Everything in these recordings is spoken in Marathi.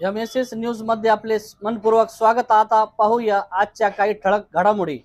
MSS न्यूज मध्ये आपले मनपूर्वक स्वागत। आता पाहूया आजच्या काही ठळक घडामोडी।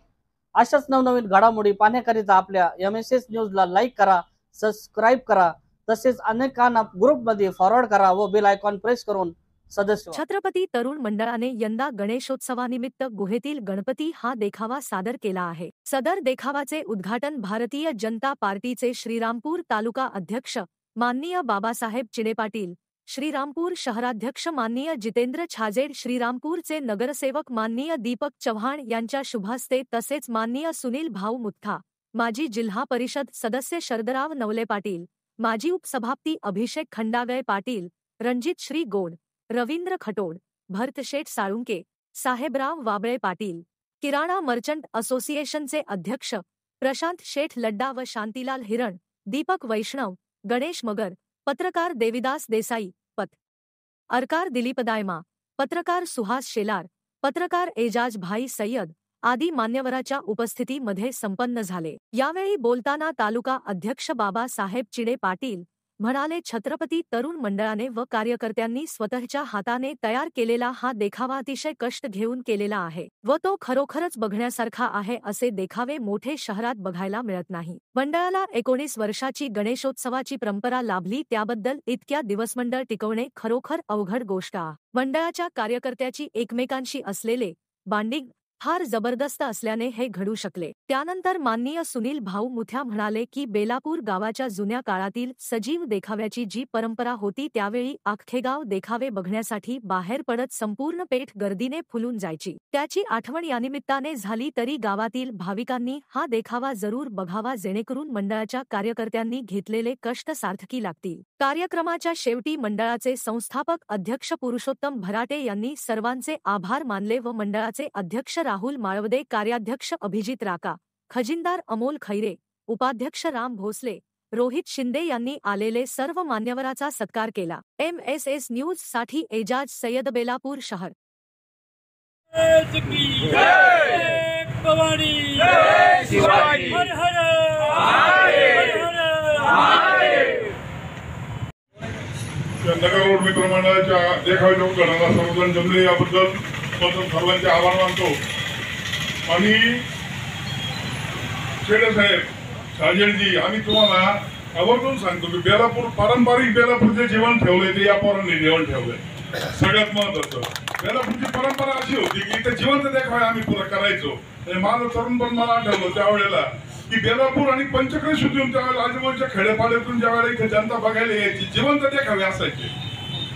अशाच नवनवीन घडामोडी पाहण्याकरिता आपल्या MSS न्यूजला लाईक करा, सबस्क्राइब करा, तसेच अनेकांना ग्रुपमध्ये फॉरवर्ड करा व बेल आयकॉन प्रेस करून सदस्य। छत्रपती तरुण मंडळाने यंदा गणेशोत्सवानिमित्त गुहेतील गणपती हा देखावा सादर केला आहे। सदर देखावाचे उद्घाटन भारतीय जनता पार्टीचे श्रीरामपूर तालुका अध्यक्ष माननीय बाबासाहेब चिणे पाटील, श्रीरामपूर शहराध्यक्ष माननीय जितेंद्र छाजेड, श्रीरामपूरचे नगरसेवक माननीय दीपक चव्हाण यांच्या शुभहस्ते तसेच माननीय सुनील भाऊ मुथा, माजी जिल्हा परिषद सदस्य शरदराव नवले पाटील, माजी उपसभापती अभिषेक खंडागळे पाटील, रणजित श्री गोड, रवींद्र खटोड, भरतशेठ साळुंके, साहेबराव वाबळे पाटील, किराणा मर्चंट असोसिएशनचे अध्यक्ष प्रशांत शेठ लड्डा व शांतीलाल हिरण, दीपक वैष्णव, गणेश मगर, पत्रकार देविदास देसाई, पत्रकार दिलीप दायमा, पत्रकार सुहास शेलार, पत्रकार एजाज भाई सय्यद आदी मान्यवरांच्या उपस्थितीमध्ये संपन्न झाले। यावेळी बोलताना तालुका अध्यक्ष बाबासाहेब चिणे पाटील म्हणाले, छत्रपती तरुण मंडळाने व कार्यकर्त्यांनी स्वतःच्या हाताने तयार केलेला हा देखावा अतिशय कष्ट घेऊन केलेला आहे व तो खरोखरच बघण्यासारखा आहे। असे देखावे मोठे शहरात बघायला मिळत नाही। मंडळाला 19 वर्षाची गणेशोत्सवाची परंपरा लाभली, त्याबद्दल इतक्या दिवस मंडळ टिकवणे खरोखर अवघड गोष्ट आहे। मंडळाच्या कार्यकर्त्याची एकमेकांशी असलेले बॉन्डिंग फार जबरदस्त असल्याने हे घडू शकले। त्यानंतर माननीय सुनील भाऊ मुथा म्हणाले की बेलापूर गावाच्या जुन्या काळातील सजीव देखाव्याची जी परंपरा होती त्यावेळी अख्खे गाव देखावे बघण्यासाठी बाहेर पडत संपूर्ण पेठ गर्दीने फुलून जायची। त्याची आठवण या निमित्ताने झाली तरी गावातील भाविकांनी हा देखावा जरूर बघावा, जेणेकरून मंडळाच्या कार्यकर्त्यांनी घेतलेले कष्ट सार्थकी लागतील। कार्यक्रमाच्या शेवटी मंडळाचे संस्थापक अध्यक्ष पुरुषोत्तम भराटे यांनी सर्वांचे आभार मानले व मंडळाचे अध्यक्ष राहुल माळवदे, कार्याध्यक्ष अभिजित राका, खजिनदार अमोल खैरे, उपाध्यक्ष राम भोसले, रोहित शिंदे यांनी आलेले सर्व मान्यवरांचा सत्कार केला। MSS न्यूज साठी एजाज सय्यद, बेलापूर शहर। नगर रोड मित्र मंडळाच्या देखाव्याच्या उद्घाटनाला सर्वजण जमले याबद्दल सर्वांचे आभार मानतो। आणि शेडे साहेब, साजेडजी, आम्ही तुम्हाला आवर्जून सांगतो की बेलापूर पारंपरिक बेलापूरचे जेवण ठेवलंय ते या पोरांनी जेवण ठेवलंय। सगळ्यात महत्वाचं बेलापूरची परंपरा अशी होती की ते जिवंत देखावे आम्ही पुरा करायचो। माझं तरुण पण मला आठवलं त्यावेळेला की बेलापूर आणि पंचक्रोश येऊन त्यावेळेला आजूबाजूच्या खेड्यापाड्यातून ज्यावेळेला इथे जनता बघायला यायची, जिवंत देखावे असायचे,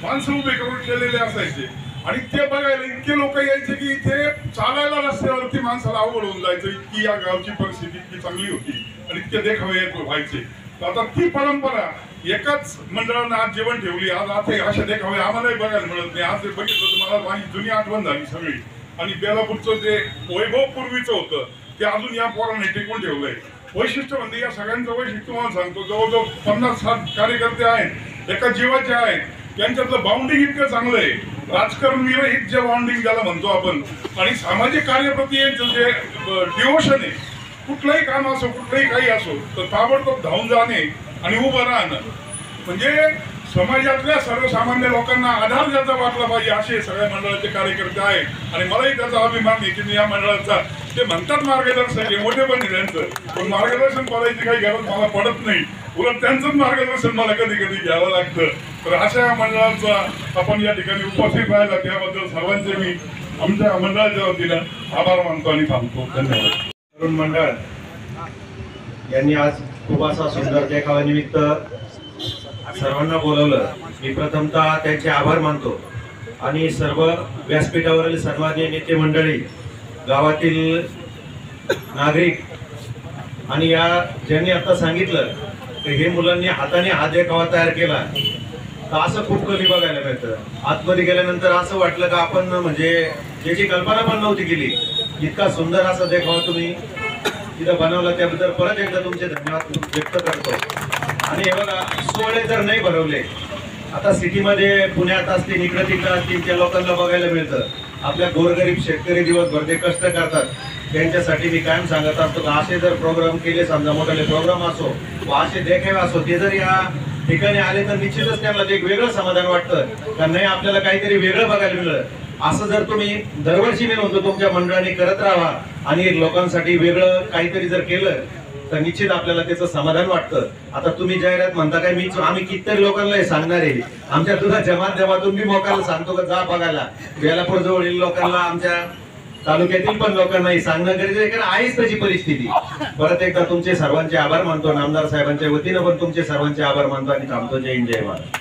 माणसं उभे करून केलेले असायचे आणि ते बघायला इतके लोक यायचे की इथे चालायला रस्त्यावरती माणसाला अवघड होऊन जायचं, इतकी या गावची परिस्थिती इतकी चांगली होती आणि इतके देखावे व्हायचे। आता ती परंपरा एकाच मंडळानं आज जेवण ठेवली। आज असे देखावे आम्हालाही बघायला मिळत नाही। आज बघितलं तर मला माझी जुनी आठवण झाली सगळी। आणि बेलापूरचं जे वैभव पूर्वीचं होतं ते अजून या पोरांनी टिकून ठेवलंय। वैशिष्ट्य म्हणजे या सगळ्यांचं वैशिष्ट्य तुम्हाला सांगतो, जवळजवळ 50-60 कार्यकर्ते आहेत, एका जीवाचे आहेत, त्यांच्यातलं बाउंडिंग इतकं चांगलं आहे, राजकारण विरहित जे बाउंडिंग ज्याला म्हणतो आपण, आणि सामाजिक कार्याप्रती यांचं जे डिवोशन आहे, कुठलंही काम असो कुठलंही काही असो तर ताबडतोब धावून जाणे आणि उभं राहणं, म्हणजे समाजातल्या सर्वसामान्य लोकांना आधार ज्याचा वाटला पाहिजे असे सगळ्या मंडळाचे कार्यकर्ते आहेत। आणि मलाही त्याचा अभिमान आहे की मी या मंडळाचा, ते म्हणतात मार्गदर्शक आहे, मोठे पण त्यांचं, पण मार्गदर्शन करायची काही गरज मला पडत नाही, उलट त्यांचंच मार्गदर्शन मला कधी कधी घ्यावं लागतं। तर अशा या मंडळाचा आपण या ठिकाणी उपस्थित राहिला त्याबद्दल सर्वांचे मी आमच्या मंडळाच्या वतीनं आभार मानतो आणि थांबतो। धन्यवाद। तरुण मंडळ यांनी आज खूप असा सुंदर देखाव्यानिमित्त सर्वांना बोलवलं। मी प्रथमतः त्यांचे आभार मानतो आणि सर्व व्यासपीठावरील सन्माननीय नेते मंडळी, गावातील नागरिक आणि या ज्यांनी आता सांगितलं की हे मुलांनी हाताने हा देखावा तयार केला, तर असं खूप कमी बघायला मिळतं। आतमध्ये गेल्यानंतर असं वाटलं का आपण म्हणजे ज्याची कल्पना पण नव्हती केली, इतका सुंदर असा देखावा तुम्ही तिथं बनवला, त्याबद्दल परत एकदा तुमचे धन्यवाद व्यक्त करतो। आणि हे बघा, सोहळे जर नाही भरवले, आता सिटीमध्ये पुण्यात असतील इकडे तिकडे असतील त्या लोकांना बघायला मिळतं, आपल्या गोरगरीब शेतकरी दिवसभर ते कष्ट करतात, त्यांच्यासाठी मी कायम सांगत असतो की असे जर प्रोग्राम केले, समजा मोठे प्रोग्राम असो व असे देखावे असो, ते जर या ठिकाणी आले तर निश्चितच त्यांना ते एक वेगळं समाधान वाटतं का नाही आपल्याला काहीतरी वेगळं बघायला मिळलं. असं जर तुम्ही दरवर्षी मी म्हणतो तुमच्या मंडळाने करत राहा आणि लोकांसाठी वेगळं काहीतरी जर केलं तर निश्चित आपल्याला त्याचं समाधान वाटतं. आता तुम्ही जाहिरात म्हणता काय, आम्ही कितीतरी लोकांना हे सांगणार आहे. आमच्या दुधाच्या माध्यमातून मी मोकाला सांगतो का जा बघायला. बेलापूर जवळील लोकांना, आमच्या तालुक्यातील पण लोकांना हे सांगणं गरजेचं आहे, कारण आहेच त्याची परिस्थिती. परत एकदा तुमचे सर्वांचे आभार मानतो. आमदार साहेबांच्या वतीनं पण तुमचे सर्वांचे आभार मानतो आणि थांबतो. जय हिंद, जय महाराज.